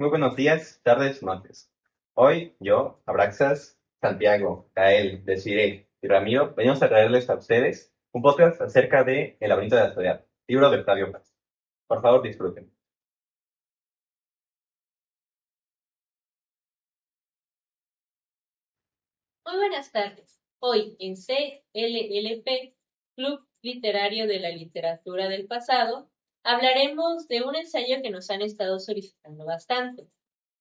Muy buenos días, tardes, noches. Hoy yo, Abraxas, Santiago, Gael, Desiree y Ramiro venimos a traerles a ustedes un podcast acerca de El laberinto de la soledad, libro de Octavio Paz. Por favor, disfruten. Muy buenas tardes. Hoy en CLLP, Club Literario de la Literatura del Pasado, hablaremos de un ensayo que nos han estado solicitando bastante,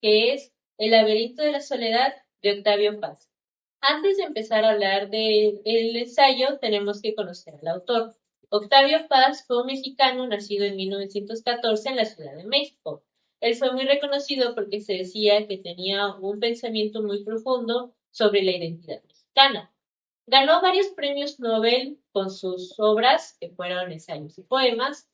que es El laberinto de la soledad de Octavio Paz. Antes de empezar a hablar del ensayo, tenemos que conocer al autor. Octavio Paz fue un mexicano nacido en 1914 en la Ciudad de México. Él fue muy reconocido porque se decía que tenía un pensamiento muy profundo sobre la identidad mexicana. Ganó varios premios Nobel con sus obras, que fueron ensayos y poemas,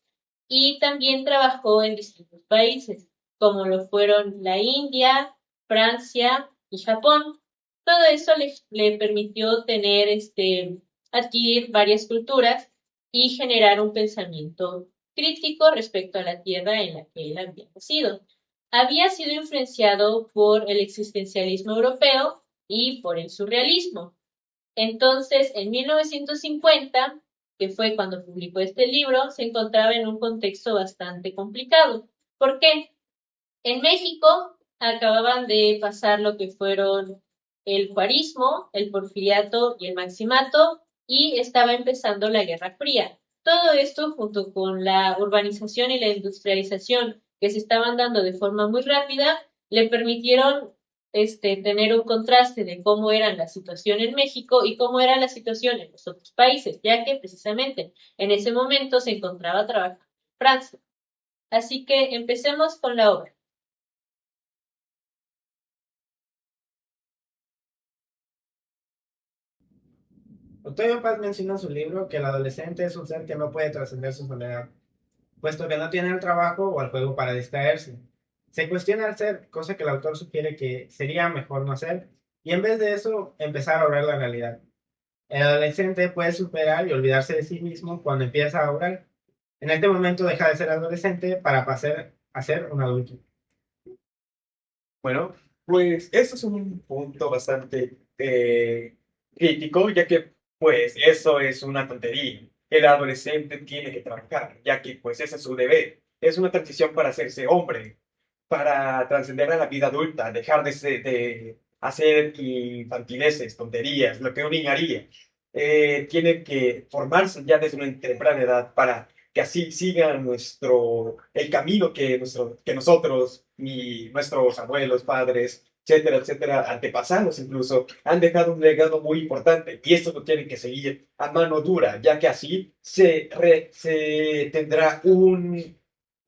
y también trabajó en distintos países, como lo fueron la India, Francia y Japón. Todo eso le permitió tener, adquirir varias culturas y generar un pensamiento crítico respecto a la tierra en la que él había nacido. Había sido influenciado por el existencialismo europeo y por el surrealismo. Entonces, en 1950, que fue cuando publicó este libro, se encontraba en un contexto bastante complicado. ¿Por qué? En México acababan de pasar lo que fueron el juarismo, el porfiriato y el maximato, y estaba empezando la Guerra Fría. Todo esto, junto con la urbanización y la industrialización que se estaban dando de forma muy rápida, le permitieron tener un contraste de cómo era la situación en México y cómo era la situación en los otros países, ya que precisamente en ese momento se encontraba trabajando en Francia. Así que empecemos con la obra. Octavio Paz menciona en su libro que el adolescente es un ser que no puede trascender su soledad, puesto que no tiene el trabajo o el juego para distraerse. Se cuestiona el ser, cosa que el autor sugiere que sería mejor no hacer, y en vez de eso, empezar a obrar la realidad. El adolescente puede superar y olvidarse de sí mismo cuando empieza a obrar. En este momento deja de ser adolescente para pasar a ser un adulto. Bueno, pues eso es un punto bastante crítico, ya que pues eso es una tontería. El adolescente tiene que trabajar, ya que pues ese es su deber. Es una transición para hacerse hombre, para trascender a la vida adulta, dejar de hacer infantileces, tonterías, lo que un niño haría. Tiene que formarse ya desde una temprana edad para que así siga el camino que nosotros, nuestros abuelos, padres, etcétera, etcétera, antepasados incluso, han dejado un legado muy importante y esto lo tienen que seguir a mano dura, ya que así se tendrá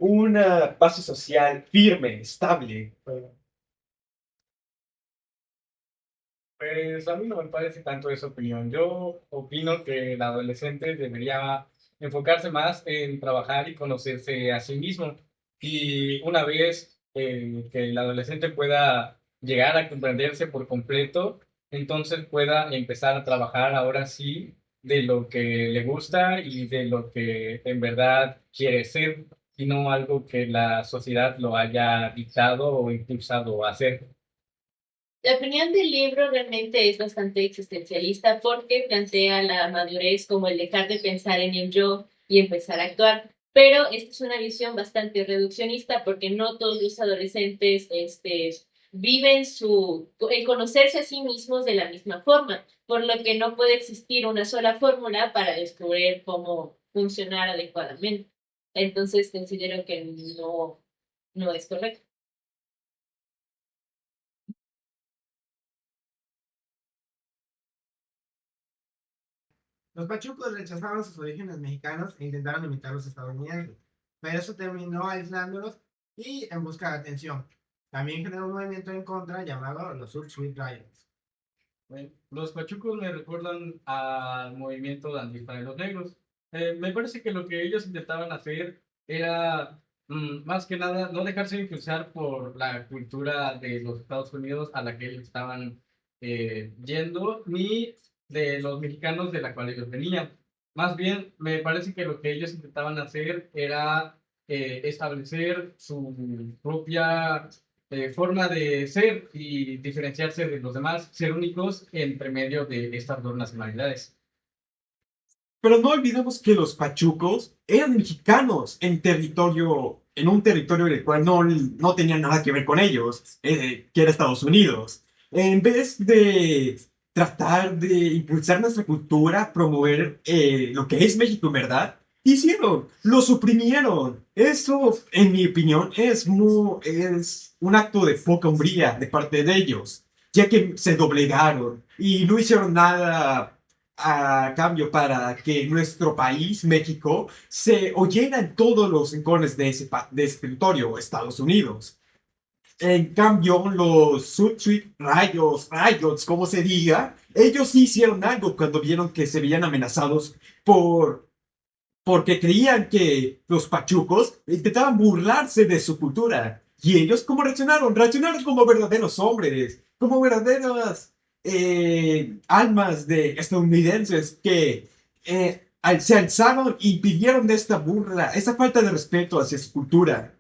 una base social firme, estable. Pues a mí no me parece tanto esa opinión. Yo opino que el adolescente debería enfocarse más en trabajar y conocerse a sí mismo. Y una vez que el adolescente pueda llegar a comprenderse por completo, entonces pueda empezar a trabajar ahora sí de lo que le gusta y de lo que en verdad quiere ser, y no algo que la sociedad lo haya dictado o impulsado a hacer. La opinión del libro realmente es bastante existencialista porque plantea la madurez como el dejar de pensar en el yo y empezar a actuar. Pero esta es una visión bastante reduccionista porque no todos los adolescentes viven el conocerse a sí mismos de la misma forma, por lo que no puede existir una sola fórmula para descubrir cómo funcionar adecuadamente. Entonces considero que no es correcto. Los pachucos rechazaban sus orígenes mexicanos e intentaron imitar a los estadounidenses, pero eso terminó aislándolos y en busca de atención. También generó un movimiento en contra llamado los Sweet Riots. Los pachucos me recuerdan al movimiento de Antifa de los negros. Me parece que lo que ellos intentaban hacer era, más que nada, no dejarse influenciar por la cultura de los Estados Unidos a la que ellos estaban yendo, ni de los mexicanos de la cual ellos venían. Más bien, me parece que lo que ellos intentaban hacer era establecer su propia forma de ser y diferenciarse de los demás, ser únicos entre medio de estas dos nacionalidades. Pero no olvidemos que los pachucos eran mexicanos en un territorio en el cual no tenían nada que ver con ellos, que era Estados Unidos. En vez de tratar de impulsar nuestra cultura, promover lo que es México en verdad, lo suprimieron. Eso, en mi opinión, es un acto de poca hombría de parte de ellos, ya que se doblegaron y no hicieron nada a cambio para que nuestro país, México, se oyera en todos los rincones de ese territorio, Estados Unidos. En cambio, los Substreet Riots, como se diga, ellos sí hicieron algo cuando vieron que se veían amenazados porque creían que los pachucos intentaban burlarse de su cultura. ¿Y ellos cómo reaccionaron? Reaccionaron como verdaderos hombres, como verdaderas almas de estadounidenses que se alzaron y pidieron esta burla, esa falta de respeto hacia su cultura.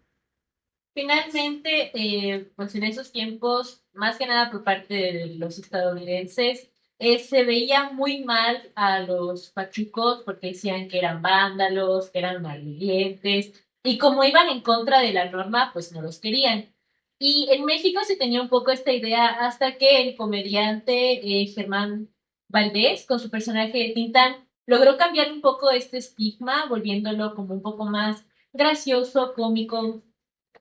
Finalmente, pues en esos tiempos, más que nada por parte de los estadounidenses, se veía muy mal a los pachucos porque decían que eran vándalos, que eran malvivientes, y como iban en contra de la norma, pues no los querían. Y en México se tenía un poco esta idea hasta que el comediante Germán Valdés, con su personaje de Tintán, logró cambiar un poco este estigma, volviéndolo como un poco más gracioso, cómico,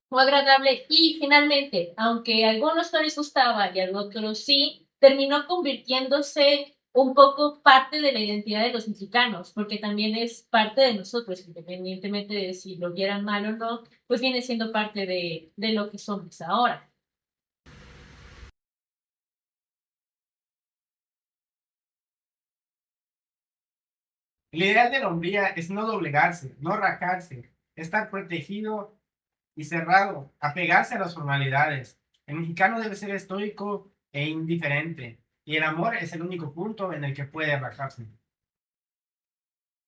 o agradable. Y finalmente, aunque a algunos no les gustaba y a otros sí, terminó convirtiéndose un poco parte de la identidad de los mexicanos, porque también es parte de nosotros, independientemente de si lo vieran mal o no, pues viene siendo parte de lo que somos ahora. El ideal de la hombría es no doblegarse, no rajarse, estar protegido y cerrado, apegarse a las formalidades. El mexicano debe ser estoico e indiferente, y el amor es el único punto en el que puede rajarse.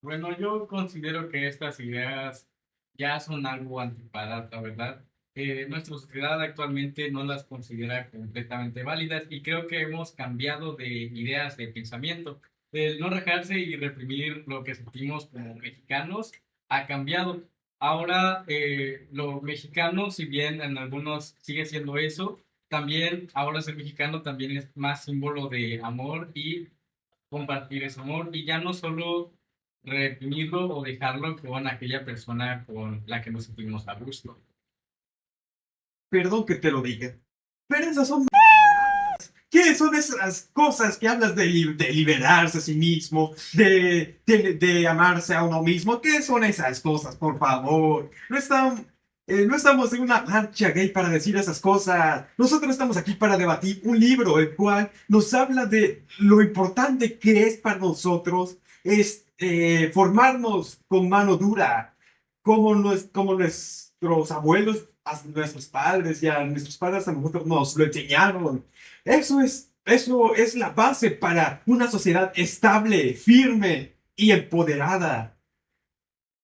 Bueno, yo considero que estas ideas ya son algo anticuadas, la verdad. Nuestra sociedad actualmente no las considera completamente válidas y creo que hemos cambiado de ideas de pensamiento. El no rajarse y reprimir lo que sentimos como mexicanos ha cambiado. Ahora, lo mexicano, si bien en algunos sigue siendo eso, también ahora ser mexicano también es más símbolo de amor y compartir ese amor y ya no solo reprimirlo o dejarlo con aquella persona con la que nos sentimos a gusto. Perdón que te lo diga, pero esas son... ¿Qué son esas cosas que hablas de liberarse a sí mismo, de amarse a uno mismo? ¿Qué son esas cosas, por favor? No estamos en una marcha gay para decir esas cosas. Nosotros estamos aquí para debatir un libro, el cual nos habla de lo importante que es para nosotros formarnos con mano dura, como nuestros abuelos, a nuestros padres y a nuestros padres a nosotros nos lo enseñaron. Eso es la base para una sociedad estable, firme y empoderada.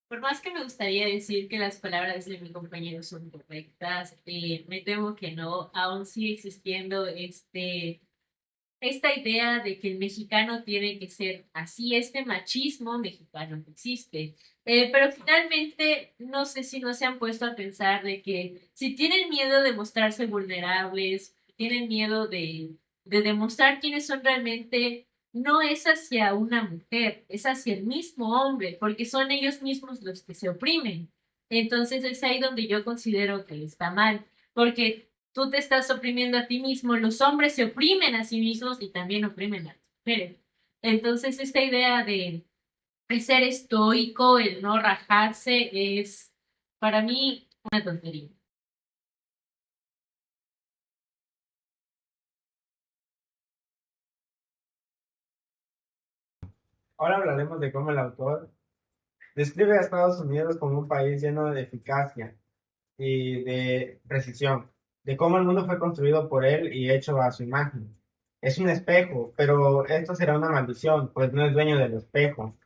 Por más que me gustaría decir que las palabras de mi compañero son correctas, me temo que no, aún sigue existiendo esta idea de que el mexicano tiene que ser así, este machismo mexicano que existe. Pero finalmente, no sé si no se han puesto a pensar de que si tienen miedo de mostrarse vulnerables, tienen miedo de demostrar quiénes son realmente, no es hacia una mujer, es hacia el mismo hombre, porque son ellos mismos los que se oprimen. Entonces es ahí donde yo considero que está mal, porque tú te estás oprimiendo a ti mismo, los hombres se oprimen a sí mismos y también oprimen a las mujeres. Entonces, esta idea de el ser estoico, el no rajarse, es para mí una tontería. Ahora hablaremos de cómo el autor describe a Estados Unidos como un país lleno de eficacia y de precisión, de cómo el mundo fue construido por él y hecho a su imagen. Es un espejo, pero esto será una maldición, pues no es dueño del espejo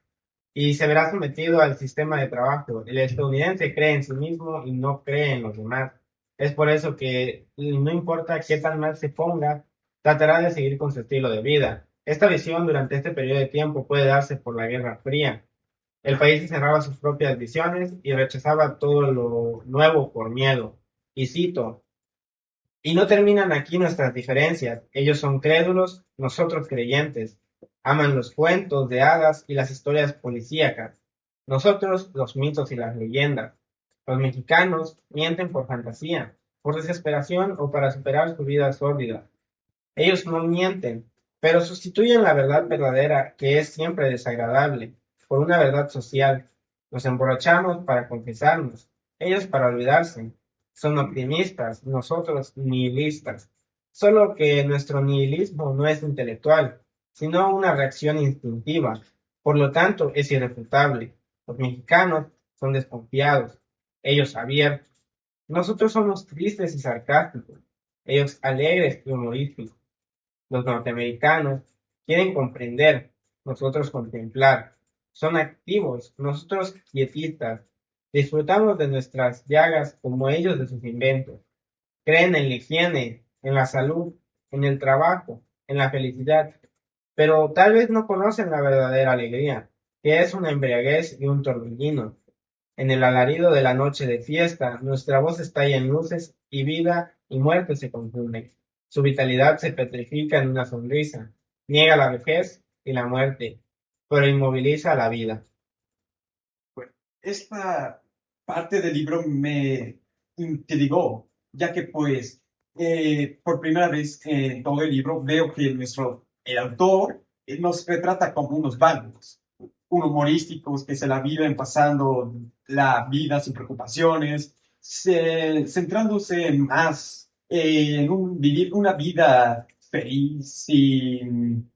y se verá sometido al sistema de trabajo. El estadounidense cree en sí mismo y no cree en los demás. Es por eso que no importa qué tan mal se ponga, tratará de seguir con su estilo de vida. Esta visión durante este periodo de tiempo puede darse por la Guerra Fría. El país cerraba sus propias visiones y rechazaba todo lo nuevo por miedo. Y cito, y no terminan aquí nuestras diferencias. Ellos son crédulos, nosotros creyentes. Aman los cuentos de hadas y las historias policíacas. Nosotros los mitos y las leyendas. Los mexicanos mienten por fantasía, por desesperación o para superar su vida sórdida. Ellos no mienten, pero sustituyen la verdad verdadera, que es siempre desagradable, por una verdad social. Nos emborrachamos para confesarnos, ellos para olvidarse. Son optimistas, nosotros nihilistas. Solo que nuestro nihilismo no es intelectual, sino una reacción instintiva. Por lo tanto, es irrefutable. Los mexicanos son desconfiados, ellos abiertos. Nosotros somos tristes y sarcásticos, ellos alegres y humorísticos. Los norteamericanos quieren comprender, nosotros contemplar. Son activos, nosotros quietistas. Disfrutamos de nuestras llagas como ellos de sus inventos. Creen en la higiene, en la salud, en el trabajo, en la felicidad. Pero tal vez no conocen la verdadera alegría, que es una embriaguez y un torbellino. En el alarido de la noche de fiesta, nuestra voz estalla en luces y vida y muerte se confunden. Su vitalidad se petrifica en una sonrisa, niega la vejez y la muerte, pero inmoviliza la vida. Bueno, esta parte del libro me intrigó, ya que pues por primera vez en todo el libro veo que el autor nos retrata como unos vagos, unos humorísticos que se la viven pasando la vida sin preocupaciones, centrándose más en vivir una vida feliz sin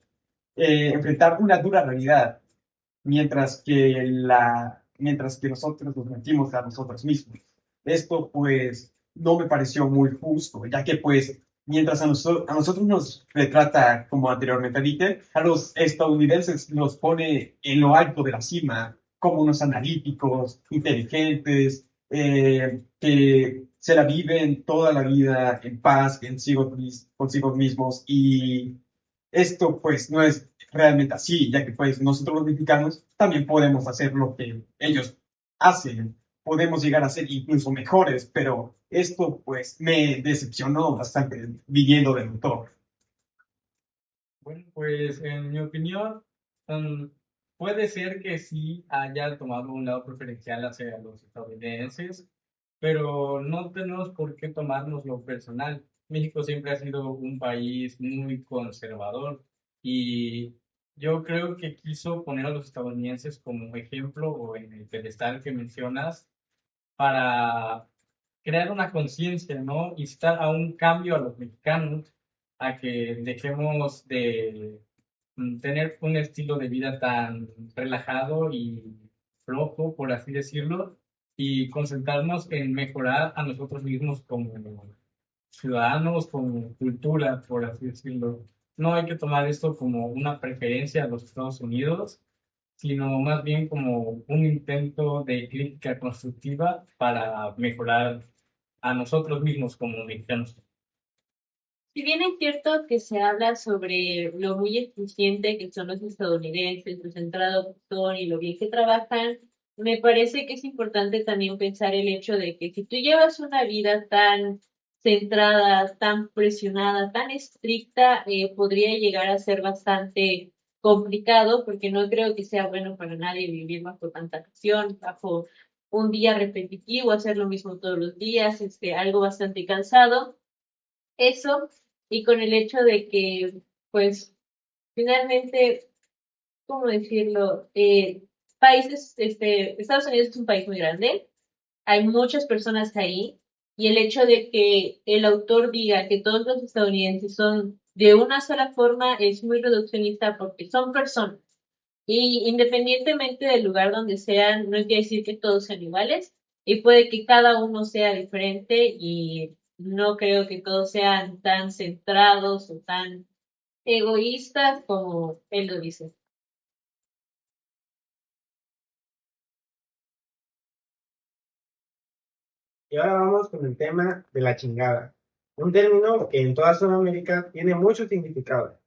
enfrentar una dura realidad mientras que nosotros nos mentimos a nosotros mismos. Esto pues no me pareció muy justo, ya que pues mientras a nosotros nos retrata, como anteriormente dije, a los estadounidenses los pone en lo alto de la cima, como unos analíticos, inteligentes, que se la viven toda la vida en paz, consigo mismos, y esto pues no es realmente así, ya que pues nosotros los mexicanos también podemos hacer lo que ellos hacen, podemos llegar a ser incluso mejores, pero esto pues me decepcionó bastante viniendo del autor. Bueno, pues en mi opinión, mm, puede ser que sí haya tomado un lado preferencial hacia los estadounidenses, pero no tenemos por qué tomarnos lo personal. México siempre ha sido un país muy conservador y yo creo que quiso poner a los estadounidenses como ejemplo o en el pedestal que mencionas para crear una conciencia, ¿no? Instar a un cambio a los mexicanos, a que dejemos de tener un estilo de vida tan relajado y flojo, por así decirlo, y concentrarnos en mejorar a nosotros mismos como ciudadanos, como cultura, por así decirlo. No hay que tomar esto como una preferencia a los Estados Unidos, sino más bien como un intento de crítica constructiva para mejorar a nosotros mismos como mexicanos. Si bien es cierto que se habla sobre lo muy eficiente que son los estadounidenses, lo centrados que son y lo bien que trabajan, me parece que es importante también pensar el hecho de que si tú llevas una vida tan centrada, tan presionada, tan estricta, podría llegar a ser bastante complicado, porque no creo que sea bueno para nadie vivir bajo tanta presión, bajo un día repetitivo, hacer lo mismo todos los días, algo bastante cansado. Eso, y con el hecho de que, pues, finalmente, ¿cómo decirlo? Estados Unidos es un país muy grande, hay muchas personas ahí, y el hecho de que el autor diga que todos los estadounidenses son de una sola forma es muy reduccionista porque son personas. Y independientemente del lugar donde sean, no quiere decir que todos sean iguales y puede que cada uno sea diferente y no creo que todos sean tan centrados o tan egoístas como él lo dice. y ahora vamos con el tema de la chingada, un término que en toda Sudamérica tiene mucho significado.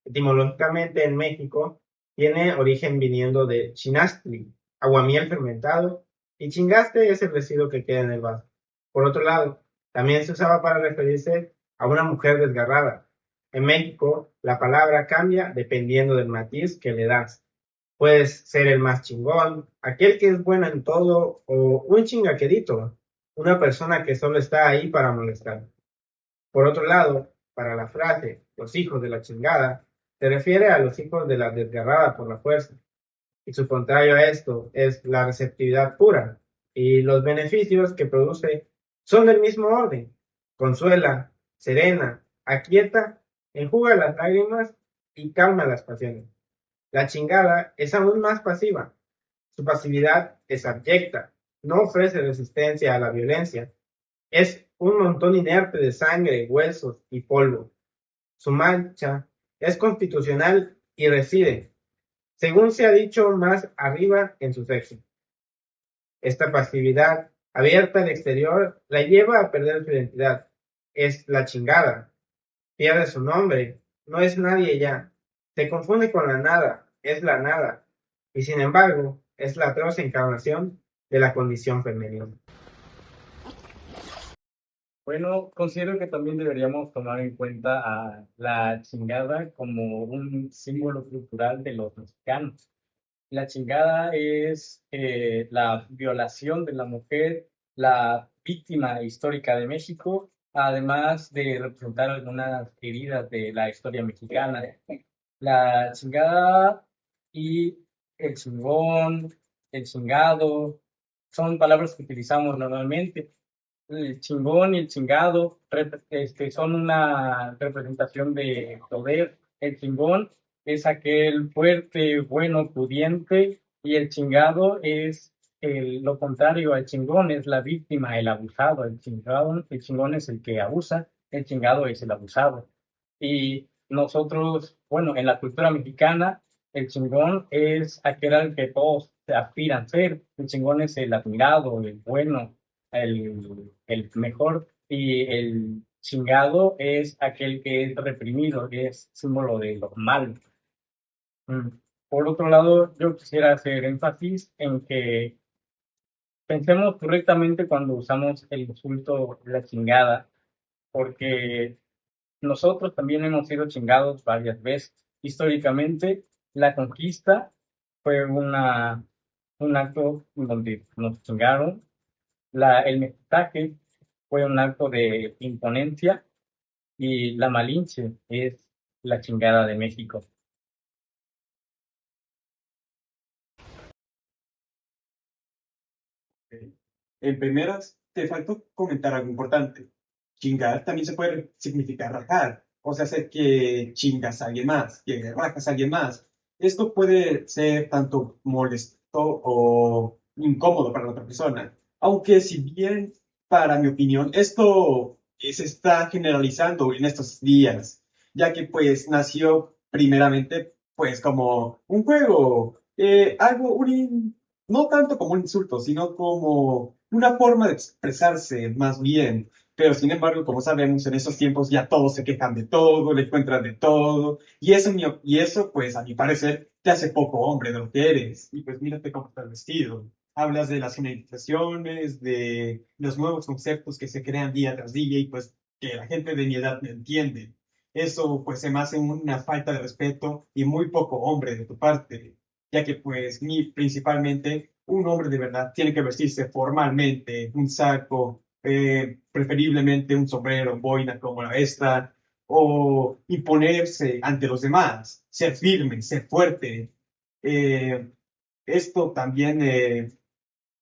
Etimológicamente en México tiene origen viniendo de chinastli, aguamiel fermentado, y chingaste es el residuo que queda en el vaso. Por otro lado, también se usaba para referirse a una mujer desgarrada. En México, la palabra cambia dependiendo del matiz que le das. Puedes ser el más chingón, aquel que es bueno en todo, o un chingaquedito, una persona que solo está ahí para molestar. Por otro lado, para la frase "los hijos de la chingada", se refiere a los hijos de la desgarrada por la fuerza, y su contrario a esto es la receptividad pura, y los beneficios que produce son del mismo orden: consuela, serena, aquieta, enjuga las lágrimas y calma las pasiones. La chingada es aún más pasiva. Su pasividad es abyecta, no ofrece resistencia a la violencia, es un montón inerte de sangre, huesos y polvo. Su mancha es constitucional y reside, según se ha dicho más arriba, en su sexo. Esta pasividad abierta al exterior la lleva a perder su identidad. Es la chingada. Pierde su nombre. No es nadie ya. Se confunde con la nada. Es la nada. Y sin embargo, es la atroz encarnación de la condición femenina. Bueno, considero que también deberíamos tomar en cuenta a la chingada como un símbolo cultural de los mexicanos. La chingada es la violación de la mujer, la víctima histórica de México, además de representar algunas heridas de la historia mexicana. La chingada y el chingón, el chingado, son palabras que utilizamos normalmente. El chingón y el chingado son una representación de poder. El chingón es aquel fuerte, bueno, pudiente, y el chingado es lo contrario al chingón, es la víctima, el abusado. El chingón es el que abusa, el chingado es el abusado. Y nosotros, bueno, en la cultura mexicana, el chingón es aquel al que todos aspiran ser. El chingón es el admirado, el bueno, el mejor, y el chingado es aquel que es reprimido, que es símbolo de lo malo. Mm. Por otro lado, yo quisiera hacer énfasis en que pensemos correctamente cuando usamos el insulto la chingada, porque nosotros también hemos sido chingados varias veces. Históricamente, la conquista fue un acto donde nos chingaron. El mestizaje fue un acto de imponencia, y la Malinche es la chingada de México. En primeras, te faltó comentar algo importante. Chingar también se puede significar rajar, o sea, hacer que chingas a alguien más, que rajas a alguien más. Esto puede ser tanto molesto o incómodo para la otra persona. Aunque si bien, para mi opinión, esto se está generalizando en estos días, ya que pues nació primeramente pues como un juego, no tanto como un insulto, sino como una forma de expresarse más bien. Pero sin embargo, como sabemos, en estos tiempos ya todos se quejan de todo, le encuentran de todo, y eso, pues, a mi parecer, te hace poco hombre de lo que eres. Y pues mírate cómo estás vestido. Hablas de las generalizaciones, de los nuevos conceptos que se crean día tras día y pues que la gente de mi edad no entiende. Eso pues se me hace una falta de respeto y muy poco hombre de tu parte, ya que pues principalmente un hombre de verdad tiene que vestirse formalmente, un saco, preferiblemente un sombrero, boina como la esta, o imponerse ante los demás, ser firme, ser fuerte. Eh, Esto también,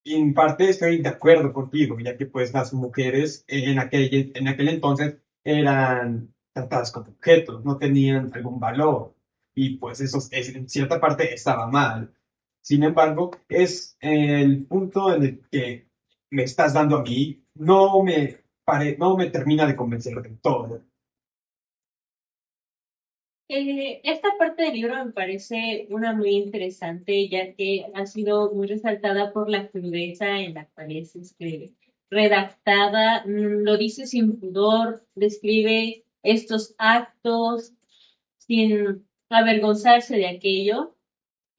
en parte estoy de acuerdo contigo, ya que pues las mujeres en aquel entonces eran tratadas como objetos, no tenían algún valor, y pues en cierta parte estaba mal. Sin embargo, es el punto en el que me estás dando a mí, no me termina de convencer del todo. Esta parte del libro me parece una muy interesante, ya que ha sido muy resaltada por la crudeza en la cual se escribe. redactada, lo dice sin pudor, describe estos actos sin avergonzarse de aquello.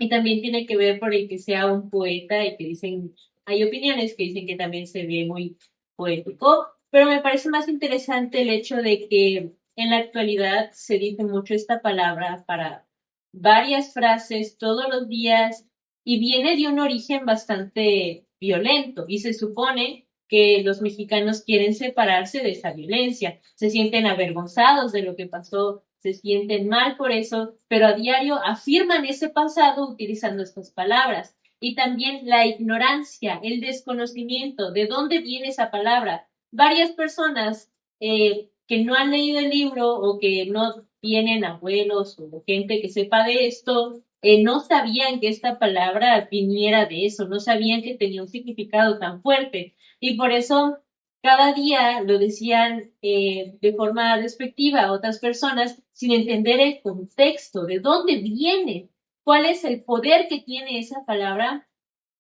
Y también tiene que ver por el que sea un poeta y que dicen, hay opiniones que dicen que también se ve muy poético, pero me parece más interesante el hecho de que en la actualidad se dice mucho esta palabra para varias frases todos los días y viene de un origen bastante violento y se supone que los mexicanos quieren separarse de esa violencia, se sienten avergonzados de lo que pasó, se sienten mal por eso, pero a diario afirman ese pasado utilizando estas palabras. Y también la ignorancia, el desconocimiento, de dónde viene esa palabra. Varias personas que no han leído el libro o que no tienen abuelos o gente que sepa de esto, no sabían que esta palabra viniera de eso, no sabían que tenía un significado tan fuerte. Y por eso cada día lo decían de forma despectiva a otras personas sin entender el contexto, de dónde viene, cuál es el poder que tiene esa palabra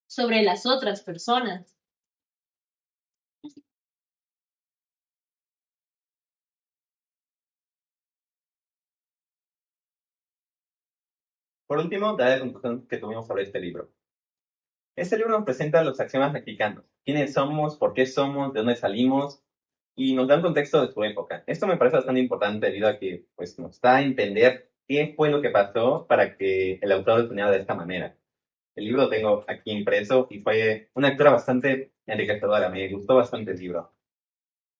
sobre las otras personas. Por último, daré la conclusión que tuvimos sobre este libro. Este libro nos presenta los axiomas mexicanos, quiénes somos, por qué somos, de dónde salimos, y nos da un contexto de su época. Esto me parece bastante importante debido a que pues, nos da a entender qué fue lo que pasó para que el autor definiera de esta manera. El libro lo tengo aquí impreso y fue una lectura bastante enriquecedora, me gustó bastante el libro.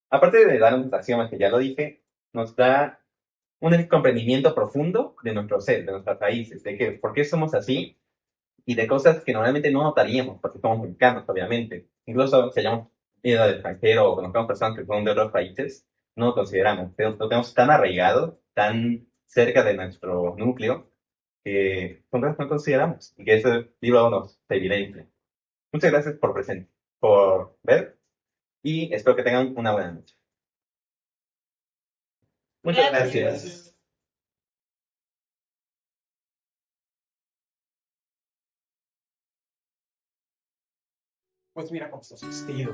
Aparte de darnos axiomas, que ya lo dije, nos da un comprendimiento profundo de nuestro ser, de nuestras raíces, de que por qué somos así y de cosas que normalmente no notaríamos, porque somos mexicanos, obviamente. Incluso si hayamos ido al extranjero o conozcamos personas que son de otros países, no lo consideramos. Pero lo tenemos tan arraigado, tan cerca de nuestro núcleo, que son cosas que no consideramos y que ese libro nos evidencia. Muchas gracias por ver y espero que tengan una buena noche. Muchas gracias. Pues mira cómo estás vestido.